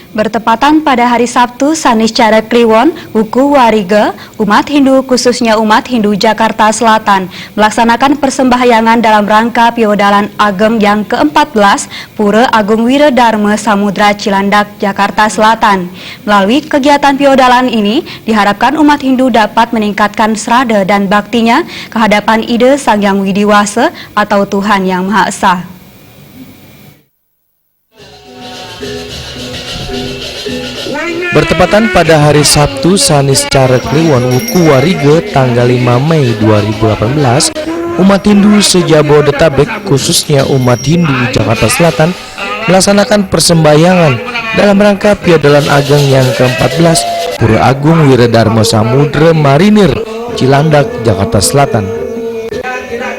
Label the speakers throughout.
Speaker 1: Bertepatan pada hari Sabtu, Saniscara Kliwon, Wuku Warige, umat Hindu khususnya umat Hindu Jakarta Selatan melaksanakan persembahyangan dalam rangka Piodalan Ageng yang ke-14 Pura Agung Wiradharma Samudra Cilandak, Jakarta Selatan. Melalui kegiatan Piodalan ini, diharapkan umat Hindu dapat meningkatkan srada dan baktinya kehadapan Ide Sang Hyang Widiwasa atau Tuhan Yang Maha Esa.
Speaker 2: Bertepatan pada hari Sabtu, Saniscara Kliwon, Wuku Warige, tanggal 5 Mei 2018, umat Hindu se-Jabodetabek, khususnya umat Hindu Jakarta Selatan, melaksanakan persembahyangan dalam rangka Piodalan Ageng yang ke-14 Pura Agung Wiradharma Samudra Marinir, Cilandak, Jakarta Selatan.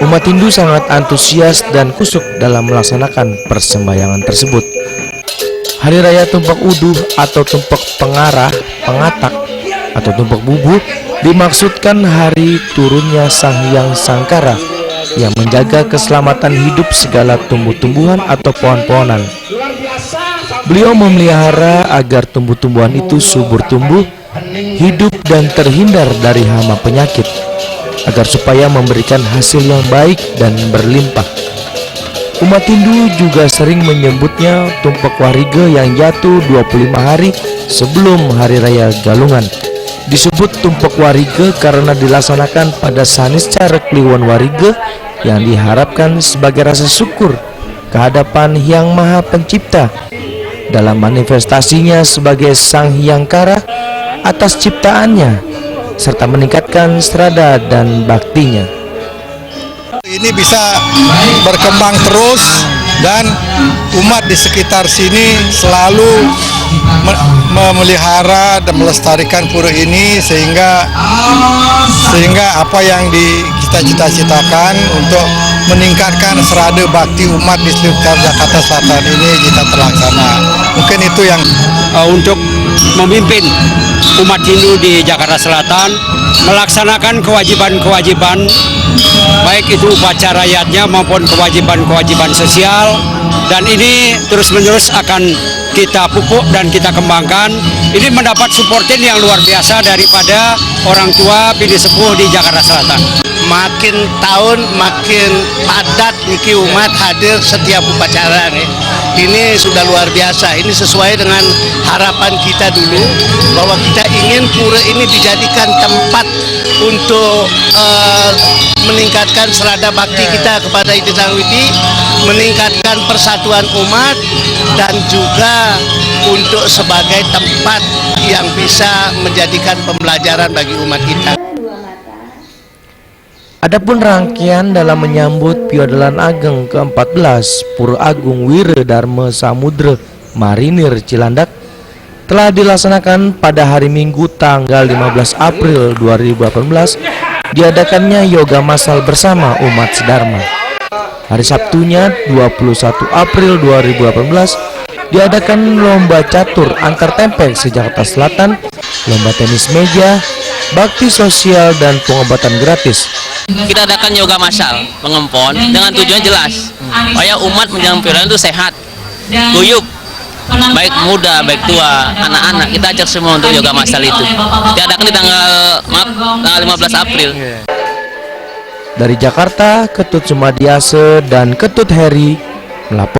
Speaker 2: Umat Hindu sangat antusias dan kusuk dalam melaksanakan persembahyangan tersebut. Hari Raya Tumpak Uduh atau Tumpak Pengarah, Pengatak atau Tumpak Bubuh dimaksudkan hari turunnya Sang Hyang Sangkara yang menjaga keselamatan hidup segala tumbuh-tumbuhan atau pohon-pohonan. Beliau memelihara agar tumbuh-tumbuhan itu subur tumbuh, hidup dan terhindar dari hama penyakit, agar supaya memberikan hasil yang baik dan berlimpah. Umat Hindu juga sering menyebutnya Tumpak Warige yang jatuh 25 hari sebelum Hari Raya Galungan. Disebut Tumpak Warige karena dilaksanakan pada Saniscara Kliwon Warige yang diharapkan sebagai rasa syukur kehadapan Hyang Maha Pencipta dalam manifestasinya sebagai Sang Hyangkara atas ciptaannya serta meningkatkan srada dan baktinya.
Speaker 3: Ini bisa berkembang terus dan umat di sekitar sini selalu memelihara dan melestarikan pura ini sehingga apa yang kita cita-citakan untuk meningkatkan serada bakti umat di sekitar Jakarta Selatan ini kita terlaksana. Mungkin itu yang
Speaker 4: untuk memimpin umat Hindu di Jakarta Selatan melaksanakan kewajiban-kewajiban baik itu upacara rakyatnya maupun kewajiban-kewajiban sosial, dan ini terus-menerus akan kita pupuk dan kita kembangkan. Ini mendapat supportin yang luar biasa daripada orang tua pilih sepuh di Jakarta Selatan.
Speaker 5: Makin tahun makin padat niki umat hadir setiap upacara nih. Ini sudah luar biasa. Ini sesuai dengan harapan kita dulu bahwa kita ingin pura ini dijadikan tempat untuk meningkatkan serada bakti kita kepada Ide Sang Widi, meningkatkan persatuan umat, dan juga untuk sebagai tempat yang bisa menjadikan pembelajaran bagi umat kita.
Speaker 2: Adapun rangkaian dalam menyambut Piodalan Ageng ke-14 Pura Agung Wiradharma Samudra Marinir Cilandak telah dilaksanakan pada hari Minggu tanggal 15 April 2018. Diadakannya yoga massal bersama umat sedharma. Hari Sabtunya 21 April 2018 diadakan lomba catur antar tempe se-Jakarta Selatan, lomba tenis meja, bakti sosial, dan pengobatan gratis.
Speaker 6: Kita adakan yoga massal pengempon dengan tujuan jelas supaya umat menjelang Piodalan itu sehat, guyup, baik muda, baik tua, anak-anak. Kita ajak semua untuk yoga massal itu. Diadakan di tanggal 15 April.
Speaker 2: Dari Jakarta, Ketut Sumadiase dan Ketut Heri melapor.